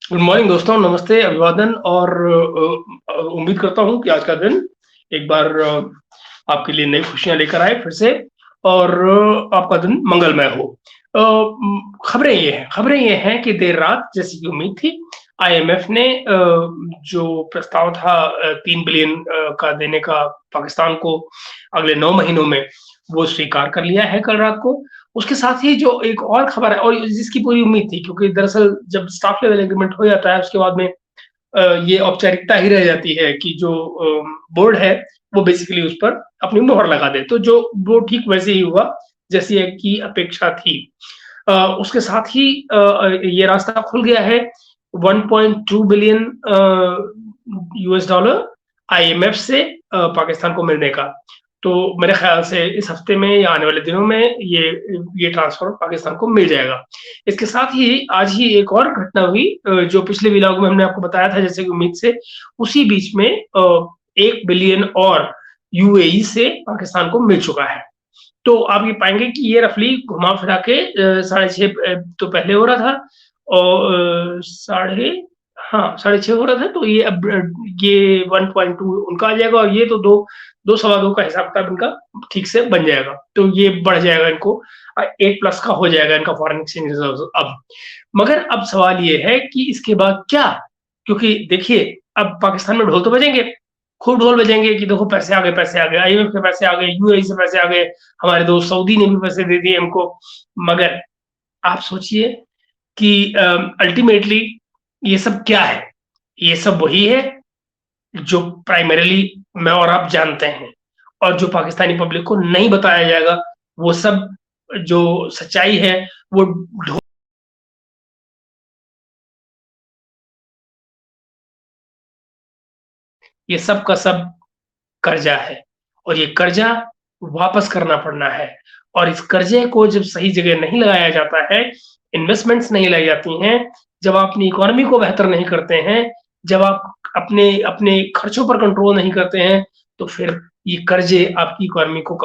Good morning दोस्तों, नमस्ते, अभिवादन और उम्मीद करता हूँ कि आज का दिन एक बार आपके लिए नई खुशियाँ लेकर आए फिर से और आपका दिन मंगलमय हो। खबरें ये हैं कि देर रात जैसी कि उम्मीद थी, आईएमएफ ने जो प्रस्ताव था 3 बिलियन का देने का पाकिस्तान को अगले 9 महीनों में, वो स्वीकार कर लिया है कल रात को। उसके साथ ही जो एक और खबर है और जिसकी पूरी उम्मीद थी, क्योंकि दरअसल जब स्टाफ लेवल एग्रीमेंट हो जाता है उसके बाद में ये औपचारिकता ही रह जाती है कि जो बोर्ड है वो बेसिकली उस पर अपनी मोहर लगा दे। तो जो वो ठीक वैसे ही हुआ जैसी की अपेक्षा थी। उसके साथ ही ये रास्ता खुल गया है 1.2 बिलियन यूएस डॉलर आईएमएफ से पाकिस्तान को मिलने का। तो मेरे ख्याल से इस हफ्ते में या आने वाले दिनों में ये ट्रांसफर पाकिस्तान को मिल जाएगा। इसके साथ ही आज ही एक और घटना हुई जो पिछले व्लॉग में हमने आपको बताया था जैसे कि उम्मीद से, उसी बीच में 1 बिलियन और यूएई से पाकिस्तान को मिल चुका है। तो आप ये पाएँगे कि ये रफ़ली घुमा-फिरा के 6.5 तो पहले हो रहा था और साढ़े हाँ, 6.5 हो रहा था, तो ये अब ये 1.2 उनका आ जाएगा और ये तो 2 सवा 2 का हिसाब-किताब इनका ठीक से बन जाएगा। तो ये बढ़ जाएगा इनको 8 प्लस का हो जाएगा इनका फॉरेन एक्सचेंज रिज़र्व्स अब। मगर अब सवाल ये है कि इसके बाद क्या? क्योंकि देखिए, अब पाकिस्तान में ढोल तो बजेंगे, खूब ढोल बजेंगे कि देखो पैसे आ गए, आईएमएफ के पैसे आ गए, यूएई से पैसे आ गए, हमारे दोस्त सऊदी ने भी पैसे दे दिए हमको। मगर आप सोचिए कि अल्टीमेटली ये सब क्या है? ये सब वही है जो प्राइमरीली मैं और आप जानते हैं और जो पाकिस्तानी पब्लिक को नहीं बताया जाएगा, वो सब जो सच्चाई है वो ढो ये सब का सब कर्जा है और ये कर्जा वापस करना पड़ना है। और इस कर्जे को जब सही जगह नहीं लगाया जाता है, इन्वेस्टमेंट्स नहीं लाई जाती हैं, जब आप अपनी इकोनॉमी को बेहतर नहीं करते हैं, जब आप अपने अपने खर्चों पर कंट्रोल नहीं करते हैं, तो फिर ये कर्जे आपकी इकोनॉमी को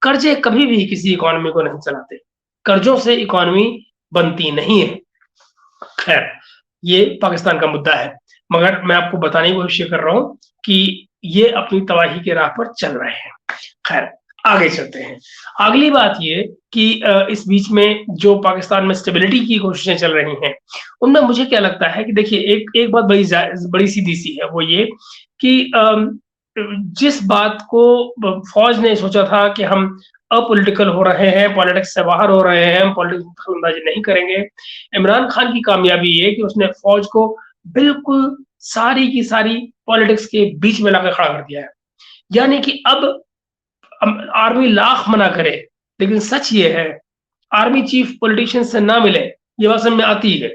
कर्जे कभी भी किसी इकोनॉमी को नहीं चलाते। कर्जों से इकोनॉमी बनती नहीं है। खैर, ये पाकिस्तान का मुद्दा है, मगर मैं आपको बताने की कोशिश कर रहा हूँ कि ये अपनी तबाही की राह पर चल रहे हैं। खैर, आगे चलते हैं। अगली बात ये कि इस बीच में जो पाकिस्तान में स्टेबिलिटी की कोशिशें चल रही हैं, उनमें मुझे क्या लगता है कि देखिए एक एक बात बड़ी सीधी-सी है, वो ये कि जिस बात को फ़ौज ने सोचा था कि हम अपॉलिटिकल हो रहे हैं, पॉलिटिक्स से बाहर हो रहे हैं, हम पॉलिटिक्स में दखल-अंदाज़ी नहीं करेंगे। इमरान खान की कामयाबी ये है कि उसने फ़ौज को बिल्कुल सारी की सारी पॉलिटिक्स के बीच में लाकर खड़ा कर दिया है। यानी कि अब आर्मी लाख मना करे, लेकिन सच ये है, आर्मी चीफ पॉलिटिशियन से ना मिले, ये बात समझ में आती है।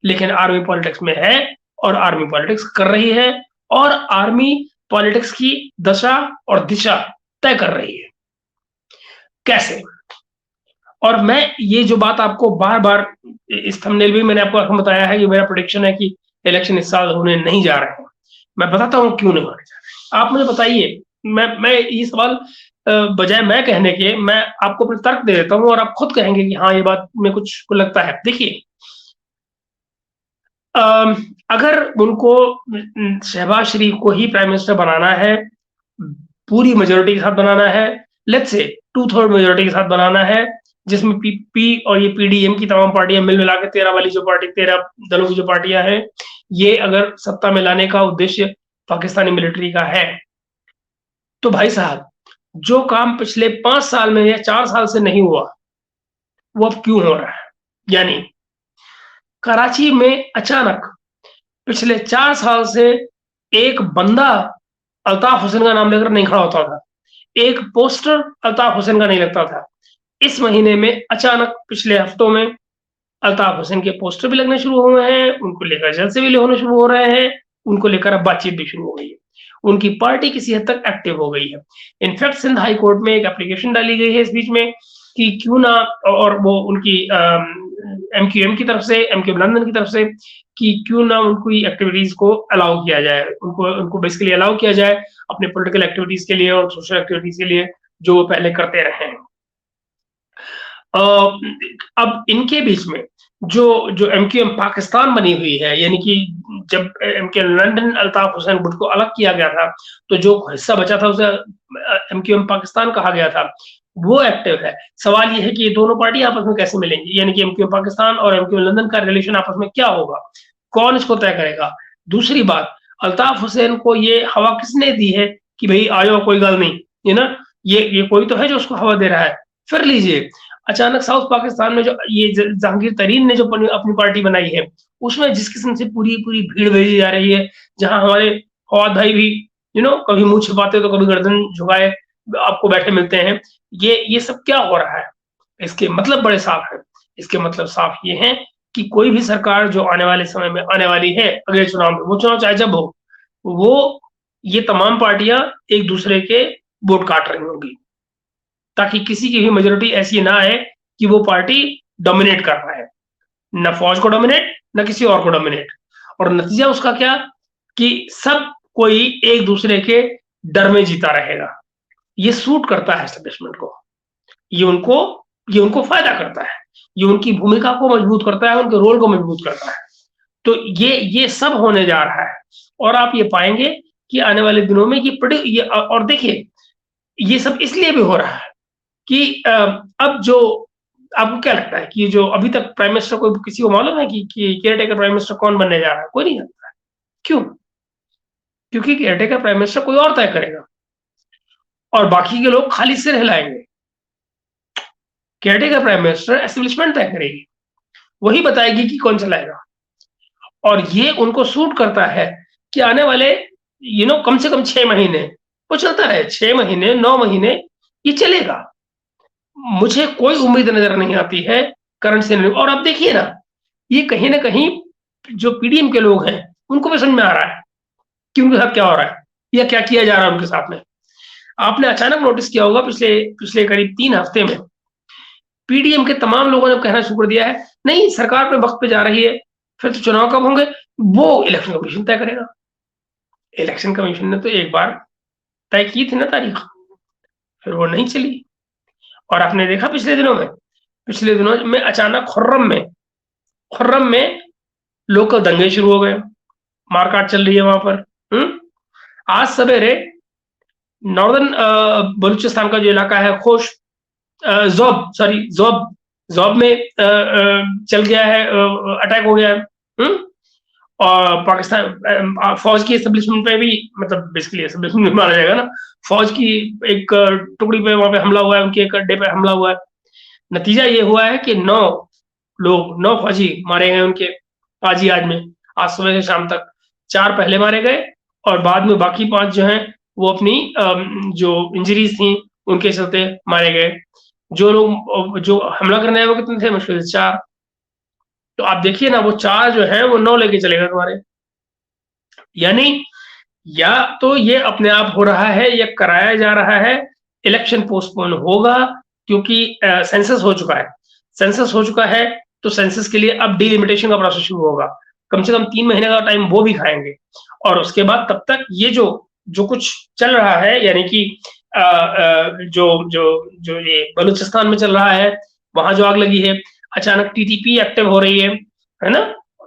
लेकिन आर्मी पॉलिटिक्स में है और आर्मी पॉलिटिक्स कर रही है और आर्मी पॉलिटिक्स की दशा और दिशा तय कर रही है। कैसे? और मैं ये जो बात आपको बार-बार इस थंबनेल में मैंने आपको बताया है कि मेरा प्रेडिक्शन है कि इलेक्शन इस साल होने नहीं जा रहे हैं। मैं बताता हूँ क्यों नहीं होने जा रहे हैं। आप मुझे बताइए, मैं ये सवाल बजाय मैं कहने के मैं आपको अपने तर्क दे देता हूँ और आप खुद कहेंगे कि हाँ, ये बात में कुछ को लगता है। देखिए, अगर उनको शहबाज शरीफ को ही प्राइम मिनिस्टर बनाना है, पूरी मेजॉरिटी के साथ बनाना है, लेट्स से 2/3 मेजॉरिटी के साथ बनाना है, जिसमें पीपी और ये पीडीएम की तमाम पार्टियां मिल मिला के 13 वाली जो पार्टी 13 दलों की जो पार्टियां हैं, ये अगर सत्ता में लाने का उद्देश्य पाकिस्तानी मिलिट्री का है, तो भाई साहब, जो काम पिछले 5 साल में या 4 साल से नहीं हुआ, वो अब क्यों हो रहा है? यानी कराची में अचानक पिछले 4 साल से एक बंदा अल्ताफ हुसैन का नाम लेकर नहीं खड़ा होता था। एक पोस्टर अल्ताफ हुसैन का नहीं लगता था। इस महीने में अचानक पिछले हफ्तों में अल्ताफ हुसैन के पोस्टर भी लगने शुरू हुए हैं, उनको लेकर जलसे भी होने शुरू हो रहे हैं, उनको लेकर अब बातचीत भी शुरू हो गई है। उनकी पार्टी किसी हद तक एक्टिव हो गई है। इनफैक्ट सिंध हाई कोर्ट में एक एप्लीकेशन डाली गई है इस बीच में कि क्यों ना, और वो उनकी एमक्यूएम की तरफ से, एमक्यूएम लंदन की तरफ से, कि क्यों ना उनकी एक्टिविटीज को अलाउ किया जाए, उनको उनको बेसिकली अलाउ किया जाए अपने पॉलिटिकल एक्टिविटीज के लिए और सोशल एक्टिविटीज के लिए जो वो पहले करते रहे हैं। अब इनके बीच में जो जो एमक्यूएम पाकिस्तान बनी हुई है, यानी कि जब एमक्यूएम लंदन अल्ताफ हुसैन बुट को अलग किया गया था, तो जो हिस्सा बचा था उसे एमक्यूएम पाकिस्तान कहा गया था, वो एक्टिव है। सवाल ये है कि ये दोनों पार्टी आपस में कैसे मिलेंगी, यानी कि एमक्यूएम पाकिस्तान और एमक्यूएम लंदन का रिलेशन आपस में क्या होगा, कौन इसको तय करेगा। दूसरी बात, अल्ताफ हुसैन को ये हवा किसने दी है कि भाई आ जाओ, कोई गल नहीं, ये ना, ये कोई तो है जो उसको हवा दे रहा है। फिर लीजिए, अचानक साउथ पाकिस्तान में जो ये जहांगीर तरीन ने जो अपनी पार्टी बनाई है, उसमें जिस किस्म से पूरी पूरी भीड़ भेजी जा रही है, जहां हमारे फवाद भाई भी कभी मुंह छिपाते तो कभी गर्दन झुकाए आपको बैठे मिलते हैं। ये सब क्या हो रहा है, इसके मतलब बड़े साफ है। इसके मतलब साफ ये है कि कोई भी सरकार जो आने वाले समय में आने वाली है, अगले चुनाव में, वो चुनाव चाहे जब हो, वो ये तमाम पार्टियां एक दूसरे के वोट काट रही होंगी, ताकि किसी की भी मेजोरिटी ऐसी ना आए कि वो पार्टी डोमिनेट कर रहा है, न फौज को डोमिनेट, न किसी और को डोमिनेट। और नतीजा उसका क्या, कि सब कोई एक दूसरे के डर में जीता रहेगा। ये सूट करता है एस्टेब्लिशमेंट को, ये उनको ये उनको फायदा करता है, ये उनकी भूमिका को मजबूत करता है, उनके रोल को मजबूत करता है। तो ये सब होने जा रहा है, और आप ये पाएंगे कि आने वाले दिनों में ये और देखिए, ये सब इसलिए भी हो रहा है कि अब जो आपको क्या लगता है कि जो अभी तक प्राइम मिनिस्टर को किसी को मालूम है कि केयर टेकर प्राइम मिनिस्टर कौन बनने जा रहा है? कोई नहीं जानता है। क्यों? क्योंकि केयर टेकर प्राइम मिनिस्टर कोई और तय करेगा और बाकी के लोग खाली सिर हिलाएंगे। Caretaker prime minister establishment तय करेगी, वही बताएगी कि कौन चलाएगा। और ये उनको सूट करता है कि आने वाले कम से कम 6 महीने वो चलता रहे, 6 महीने, 9 महीने, ये चलेगा। मुझे कोई उम्मीद नजर नहीं आती है करंट सिनेरियो। और अब देखिए ना, ये कहीं ना कहीं जो पीडीएम के लोग हैं उनको भी समझ में आ रहा है कि उनके साथ क्या हो रहा है या क्या किया जा रहा है उनके साथ में। आपने अचानक नोटिस किया होगा, पिछले पिछले करीब 3 हफ्ते में पीडीएम के तमाम लोगों ने कहना शुरू कर दिया है, नहीं सरकार पे वक्त पे जा रही है, फिर तो चुनाव कब होंगे वो इलेक्शन कमीशन तय करेगा। इलेक्शन कमीशन ने तो एक बार तय की थी ना तारीख, फिर वो नहीं चली। और आपने देखा पिछले दिनों में अचानक खुर्रम में लोकल दंगे शुरू हो गए, मारकाट चल रही है वहां पर। आज सवेरे नॉर्दर्न बलूचिस्तान का जो इलाका है, खोश जोब में चल गया है, अटैक हो गया है। और पाकिस्तान फौज की एस्टेब्लिशमेंट पे भी, मतलब बेसिकली एस्टेब्लिशमेंट माना जाएगा ना, फौज की एक टुकड़ी पे वहां पे हमला हुआ है, उनके एक अड्डे पे हमला हुआ है। नतीजा ये हुआ है कि 9 फौजी मारे गए उनके आज में, आज सुबह से शाम तक। 4 पहले मारे गए और बाद में बाकी 5 जो हैं वो अपनी जो इंजरीज थी उनके चलते मारे गए। जो हमला करने आए वो कितने थे? मुश्किल से 4। तो आप देखिए ना, वो 4 जो है वो 9 लेके चलेगा तुम्हारे। यानी या तो ये अपने आप हो रहा है या कराया जा रहा है, इलेक्शन पोस्टपोन होगा क्योंकि सेंसस हो चुका है। सेंसस हो चुका है तो सेंसस के लिए अब डिलिमिटेशन का प्रोसेस शुरू होगा, कम से कम 3 महीने का टाइम वो भी खाएंगे। और उसके बाद तब तक ये जो कुछ चल रहा है, यानी कि जो जो जो ये बलूचिस्तान में चल रहा है, वहां जो आग लगी है, अचानक टीटीपी एक्टिव हो रही है ना,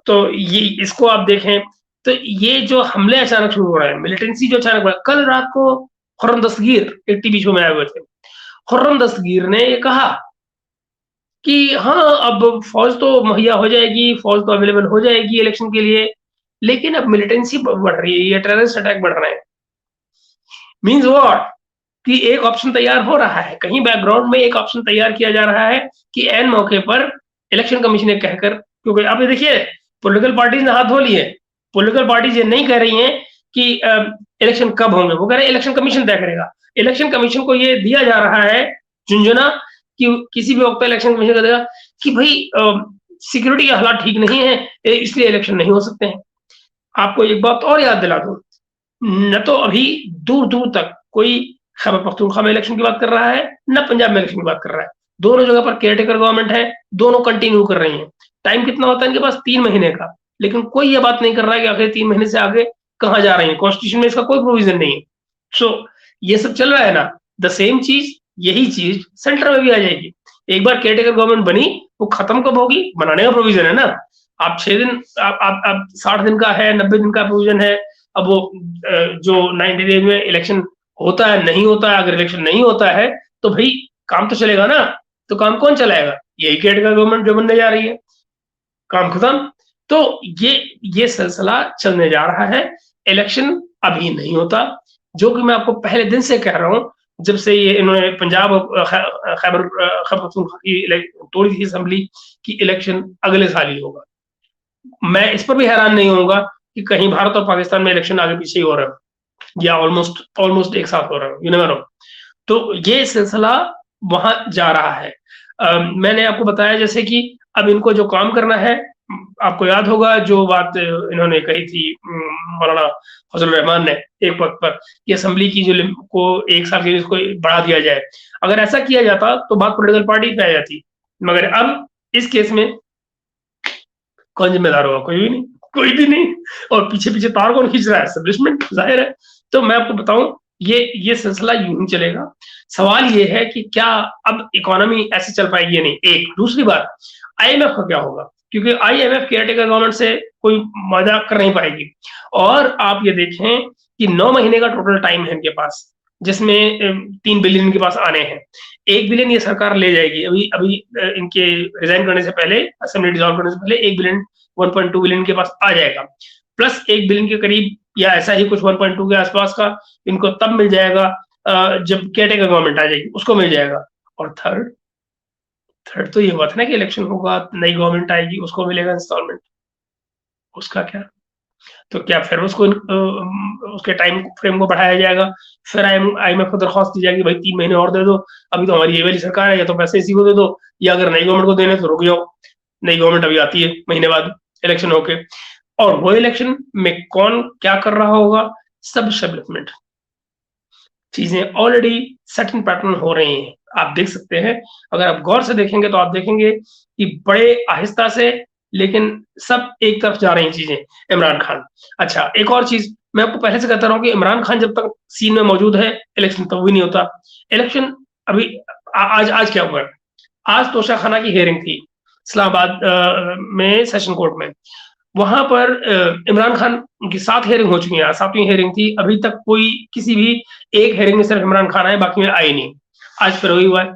तो ये इसको आप देखें तो ये जो हमले अचानक शुरू हो रहे हैं, मिलिटेंसी जो अचानक बढ़ा। कल रात को खुर्रम दस्तगीर एक टीवी शो में आए हुए थे, खुर्रम दस्तगीर ने ये कहा कि हाँ अब फौज तो मुहैया हो जाएगी, फौज तो अवेलेबल हो जाएगी इलेक्शन के लिए, लेकिन अब मिलिटेंसी बढ़ रही है, ये टेररिस्ट अटैक बढ़ रहे हैं। मीन्स व्हाट, कि एक ऑप्शन तैयार हो रहा है, कहीं बैकग्राउंड में एक ऑप्शन तैयार किया जा रहा है कि एन मौके पर इलेक्शन कमीशन ने कहकर, क्योंकि आप देखिए पॉलिटिकल पार्टीज ने हाथ धो लिए। पॉलिटिकल पार्टीज ये नहीं कह रही हैं कि इलेक्शन कब होंगे, वो कह रहे हैं इलेक्शन कमीशन तय करेगा। इलेक्शन कमीशन को ये दिया जा रहा है झुंझुना कि किसी भी वक्त इलेक्शन कमीशन करेगा कि भाई सिक्योरिटी के हालात ठीक नहीं है, इसलिए इलेक्शन नहीं हो सकते हैं। आपको एक बात और याद दिला दूं, न तो अभी दूर दूर तक कोई खैबर पख्तूनख्वा में इलेक्शन की बात कर रहा है, न पंजाब में इलेक्शन की बात कर रहा है। दोनों जगह पर केयरटेकर गवर्नमेंट है, दोनों कंटिन्यू कर रही है। टाइम कितना होता है इनके पास? 3 महीने का। लेकिन कोई ये बात नहीं कर रहा है कि आखिर 3 महीने से आगे कहाँ जा रही है, कॉन्स्टिट्यूशन में इसका कोई प्रोविजन नहीं है। सो ये सब चल रहा है ना, द सेम चीज, यही चीज सेंटर में भी आ जाएगी। एक बार केयरटेकर गवर्नमेंट बनी, वो खत्म कब होगी? बनाने का प्रोविजन है ना। आप 6 दिन, आप 60 दिन का है, 90 दिन का प्रोविजन है। अब वो जो 90 डेज में इलेक्शन होता है, नहीं होता है, अगर इलेक्शन नहीं होता है तो भाई काम तो चलेगा ना। तो काम कौन चलाएगा? यही केयरटेकर गवर्नमेंट जो बनने जा रही है। काम खत्म। तो ये सिलसिला चलने जा रहा है। इलेक्शन अभी नहीं होता, जो कि मैं आपको पहले दिन से कह रहा हूँ, जब से ये इन्होंने पंजाब खैबर पख्तूनख्वा की तोड़ी थी असेंबली कि इलेक्शन अगले साल ही होगा। मैं इस पर भी हैरान नहीं होऊंगा कि कहीं भारत और पाकिस्तान में इलेक्शन आगे पीछे ही हो रहा है, या ऑलमोस्ट ऑलमोस्ट एक साथ हो रहा है, यू नेवर नो। तो ये सिलसिला वहां जा रहा है। मैंने आपको बताया जैसे कि अब इनको जो काम करना है, आपको याद होगा जो बात इन्होंने कही थी मौलाना फजल रहमान ने एक वक्त पर, कि असेंबली की जो को 1 साल के लिए इसको बढ़ा दिया जाए। अगर ऐसा किया जाता तो बात पॉलिटिकल पार्टी पे आ जाती, मगर अब इस केस में कौन जिम्मेदार होगा? कोई भी नहीं, कोई भी नहीं। और पीछे पीछे तार कौन खींच रहा है? एस्टेब्लिशमेंट, जाहिर है। तो मैं आपको बताऊं, ये सिलसिला यूं ही चलेगा। सवाल ये है कि क्या अब इकोनॉमी ऐसे चल पाएगी या नहीं, एक। दूसरी बात, आईएमएफ का क्या होगा? क्योंकि आईएमएफ केयरटेकर गवर्नमेंट से कोई वादा कर नहीं पाएगी। और आप ये देखें कि 9 महीने का टोटल टाइम है इनके पास, जिसमें 3 बिलियन इनके पास आने हैं। 1 बिलियन ये सरकार ले जाएगी। अभी अभी इनके रिजाइन करने से पहले, असेंबली डिसॉल्व करने से पहले 1 बिलियन 1.2 बिलियन के पास आ जाएगा, प्लस 1 बिलियन के करीब या ऐसा ही कुछ 1.2 के आसपास का इनको तब मिल जाएगा जब केयरटेकर गवर्नमेंट आ जाएगी, उसको मिल जाएगा। और थर्ड थर्ड तो ये बात है ना कि इलेक्शन होगा, नई गवर्नमेंट आएगी, उसको मिलेगा इंस्टॉलमेंट। उसका क्या? तो क्या फिर उसको उसके टाइम फ्रेम को बढ़ाया जाएगा? फिर आईएमएफ को दरख्वास्त दी जाएगी, भाई 3 महीने और दे दो, अभी तो हमारी ये वाली सरकार है, या तो पैसे इसी को दे दो, या अगर नई गवर्नमेंट को देने तो रुक जाओ, नई गवर्नमेंट अभी आती है महीने बाद इलेक्शन होके। और वो इलेक्शन में कौन क्या कर रहा होगा, सब डेवलपमेंट चीजें ऑलरेडी सेटिंग पैटर्न हो रही हैं। आप देख सकते हैं, अगर आप गौर से देखेंगे तो आप देखेंगे कि बड़े आहिस्ता से, लेकिन सब एक तरफ जा रही चीजें। इमरान खान, अच्छा एक और चीज मैं आपको पहले से कहता रहा हूँ कि इमरान खान जब तक सीन में मौजूद है, इलेक्शन तब भी नहीं होता। इलेक्शन अभी आज क्या हुआ? आज तोशाखाना की हियरिंग थी इस्लामाबाद में सेशन कोर्ट में। वहां पर इमरान खान की 7 हियरिंग हो चुकी है, 7वीं हियरिंग थी। अभी तक कोई किसी भी एक हियरिंग में सिर्फ इमरान खान आए, बाकी में आए नहीं। आज फिर वही हुआ है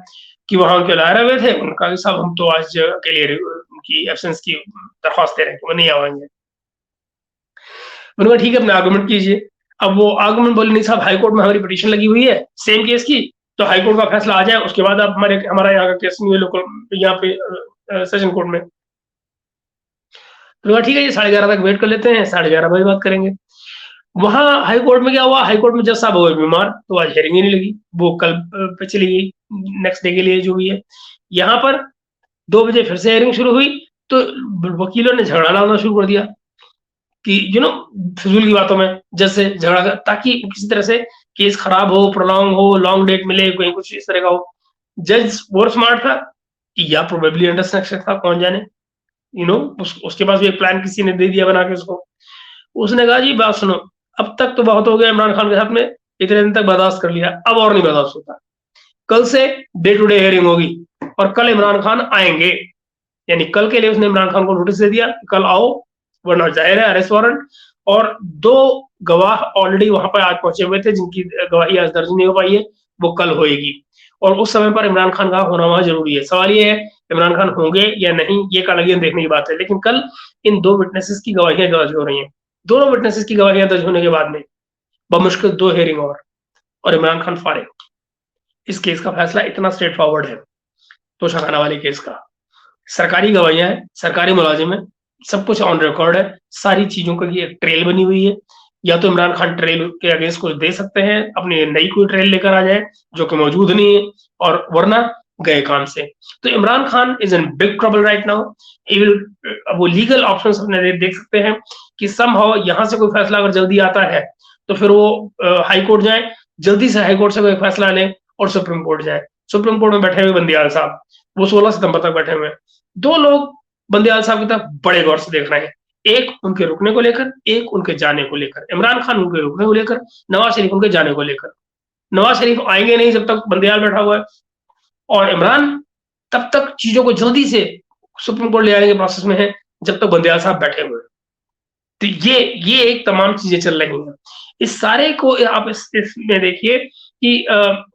कि वहां उनके लायरा हुए थे, उनका साहब हम तो आज के लिए उनकी एब्सेंस की दरख्वास्त दे रहे हैं कि वो नहीं आएंगे। उन्होंने ठीक है, अपने आर्गूमेंट कीजिए। अब वो आर्गूमेंट बोले नहीं साहब, हाईकोर्ट में हमारी पिटीशन लगी हुई है सेम केस की, तो हाईकोर्ट का फैसला आ जाए उसके बाद आप हमारा यहाँ का केस नहीं है लोकल यहाँ पे सेशन कोर्ट में। तो ठीक है, ये 11:30 तक वेट कर लेते हैं, 11:30 बजे बात करेंगे। वहां हाई कोर्ट में क्या हुआ? हाई कोर्ट में जज साहब हो गए बीमार, तो आज हियरिंग ही नहीं लगी, वो कल पे चली गई, नेक्स्ट डे के लिए जो भी है। यहाँ पर 2 बजे फिर से हियरिंग शुरू हुई, तो वकीलों ने झगड़ा डालना शुरू कर दिया कि फिजूल की बातों में जज से झगड़ा कर, ताकि किसी तरह से केस खराब हो, प्रोलॉन्ग हो, लॉन्ग डेट मिले, कहीं कुछ इस तरह का हो। जज और स्मार्ट था या प्रोबेबली अंडरस्टैंड था, कौन जाने। उसके पास भी एक प्लान किसी ने दे दिया बना के उसको। उसने कहा जी बात सुनो, अब तक तो बहुत हो गया इमरान खान के साथ में, इतने दिन तक बर्दाश्त कर लिया, अब और नहीं बर्दाश्त होता। कल से डे टू डे हियरिंग होगी और कल इमरान खान आएंगे। यानी कल के लिए उसने इमरान खान को नोटिस दे दिया, कल आओ, वरना जाहिर है अरेस्ट वारंट। और 2 गवाह ऑलरेडी वहां पर आज पहुंचे हुए थे, जिनकी गवाही आज दर्ज नहीं हो पाई है, वो कल होएगी। और उस समय पर इमरान खान का होना वहां जरूरी है। सवाल ये है इमरान खान होंगे या नहीं, ये कल अगेन देखने की बात है। लेकिन कल इन 2 विटनेसेस की गवाहियां दर्ज हो रही हैं। दोनों विटनेसेस की गवाहियां दर्ज होने के बाद में बमुश्किल 2 हियरिंग और इमरान खान फारिग। इस केस का फैसला इतना स्ट्रेट फॉरवर्ड है, तोशाखाना वाले केस का। सरकारी गवाहियां हैं, सरकारी मुलाजिम है, सब कुछ ऑन रिकॉर्ड है, सारी चीजों की एक ट्रेल बनी हुई है। या तो इमरान खान ट्रेल के अगेंस्ट कुछ दे सकते हैं, अपनी नई कोई ट्रेल लेकर आ जाए जो कि मौजूद नहीं है, और वरना गए काम से। तो Imran Khan is in big trouble right now. He will, वो लीगल ऑप्शंस अपने देख सकते हैं कि समहाउ यहाँ से कोई फैसला अगर जल्दी आता है तो फिर वो हाई कोर्ट जाए, जल्दी से हाई कोर्ट से कोई फैसला ले, और सुप्रीम कोर्ट जाए। सुप्रीम कोर्ट में बैठे हुए बंदियाल साहब, वो 16 सितंबर तक बैठे हुए हैं। 2 लोग बंदियाल साहब की तरफ बड़े गौर से देख रहे हैं, एक उनके रुकने को लेकर, एक उनके जाने को लेकर। इमरान खान उनके रुकने को लेकर, नवाज शरीफ उनके जाने को लेकर। नवाज शरीफ आएंगे नहीं जब तक बंदियाल बैठा हुआ है, और इमरान तब तक चीज़ों को जल्दी से सुप्रीम कोर्ट ले आने के प्रोसेस में है, जब तक बंदयाल साहब बैठे हुए हैं। तो ये एक तमाम चीज़ें चल रही हैं। इस सारे को आप इसमें देखिए कि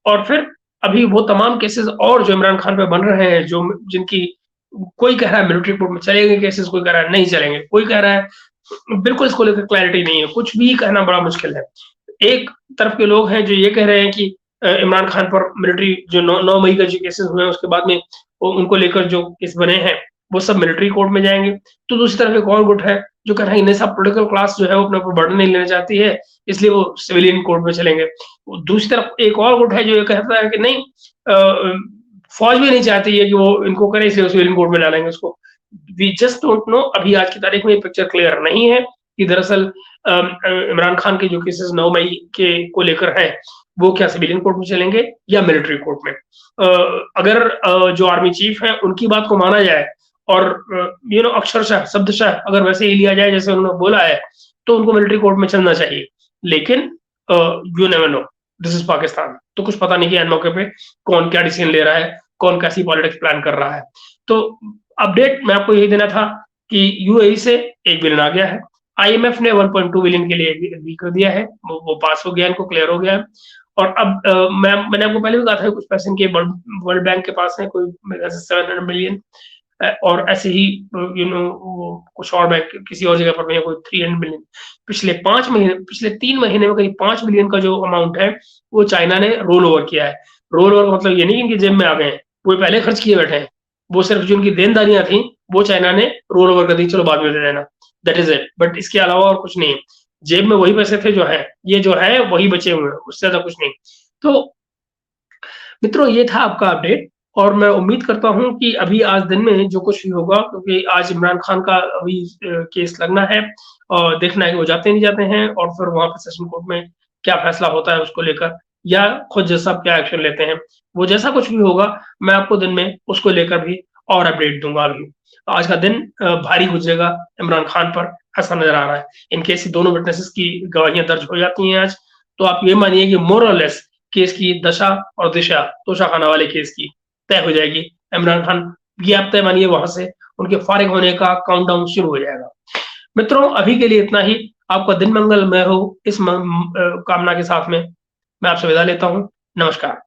और फिर अभी वो तमाम केसेज़ और जो इमरान खान पे बन रहे हैं, जो जिनकी कोई कह रहा है मिलिट्री कोर्ट में चलेंगे केसेज़, कोई कह रहा है नहीं चलेंगे, कोई कह रहा है बिल्कुल इसको लेकर क्लैरिटी नहीं है, कुछ भी कहना बड़ा मुश्किल है। एक तरफ के लोग हैं जो ये कह रहे हैं कि इमरान खान पर मिलिट्री जो 9 मई का जो केसेस हुए हैं उसके बाद में उनको लेकर जो केस बने हैं वो सब मिलिट्री कोर्ट में जाएंगे। तो दूसरी तरफ एक और गुट है जो कह रहा है नहीं साहब, पॉलिटिकल क्लास जो है वो अपने ऊपर बर्डन नहीं लेना चाहती है, इसलिए वो सिविलियन कोर्ट में चलेंगे। दूसरी तरफ एक और गुट है जो ये कहता है कि नहीं, फौज भी नहीं चाहती है कि वो इनको करे, इसलिए सिविलियन कोर्ट में डालेंगे उसको। वी जस्ट डोंट नो, अभी आज की तारीख में ये पिक्चर क्लियर नहीं है कि दरअसल इमरान खान के जो केसेस 9 मई के को लेकर है वो क्या सिविलियन कोर्ट में चलेंगे या मिलिट्री कोर्ट में। अगर जो आर्मी चीफ है उनकी बात को माना जाए और अक्षरशः शब्दशः अगर वैसे ही लिया जाए जैसे उन्होंने बोला है, तो उनको मिलिट्री कोर्ट में चलना चाहिए। लेकिन you never know, this is Pakistan, तो कुछ पता नहीं है मौके पे कौन क्या डिसीजन ले रहा है, कौन कैसी पॉलिटिक्स प्लान कर रहा है। तो अपडेट मैं आपको यही देना था कि यूएई से 1 बिलियन आ गया है, आईएमएफ ने 1.2 बिलियन के लिए एग्री कर दिया है, वो पास हो गया, इनको क्लियर हो गया है। और अब मैंने आपको पहले भी कहा था कुछ पैसे इनके वर्ल्ड बैंक के पास है, कोई मेरे ख्याल से 700 मिलियन, और ऐसे ही कुछ और बैंक किसी और जगह पर भी है कोई 300 मिलियन। पिछले 3 महीने में करीब 5 मिलियन का जो अमाउंट है वो चाइना ने रोल ओवर किया है। रोल ओवर मतलब ये नहीं कि इनकी जेब में आ गए हैं, वो पहले खर्च किए बैठे हैं, वो सिर्फ जो उनकी देनदारियां थी वो चाइना ने रोल ओवर कर दी, चलो बाद में दे देना, दैट इज इट। बट इसके अलावा और कुछ नहीं है, जेब में वही पैसे थे जो है, ये जो है वही बचे हुए हैं, उससे ज्यादा कुछ नहीं। तो मित्रों ये था आपका अपडेट, और मैं उम्मीद करता हूँ कि अभी आज दिन में जो कुछ भी होगा, क्योंकि आज इमरान खान का अभी केस लगना है और देखना है कि वो जाते नहीं जाते हैं, और फिर वहां पर सेशन कोर्ट में क्या फैसला होता है उसको लेकर, या खुद जज साहब क्या एक्शन लेते हैं। वो जैसा कुछ भी होगा मैं आपको दिन में उसको लेकर भी और अपडेट दूंगा। अभी आज का दिन भारी गुजरेगा इमरान खान पर, ऐसा नजर आ रहा है। इनके दोनों विटनेसेस की गवाहियां दर्ज हो जाती हैं आज, तो आप ये मानिए कि मोर और लेस केस की दशा और दिशा तोशा खाना वाले केस की तय हो जाएगी। इमरान खान, ये आप तय मानिए, वहां से उनके फारिग होने का काउंटडाउन शुरू हो जाएगा। मित्रों अभी के लिए इतना ही। आपका दिन मंगलमय हो, इस कामना के साथ में मैं आपसे विदा लेता हूं। नमस्कार।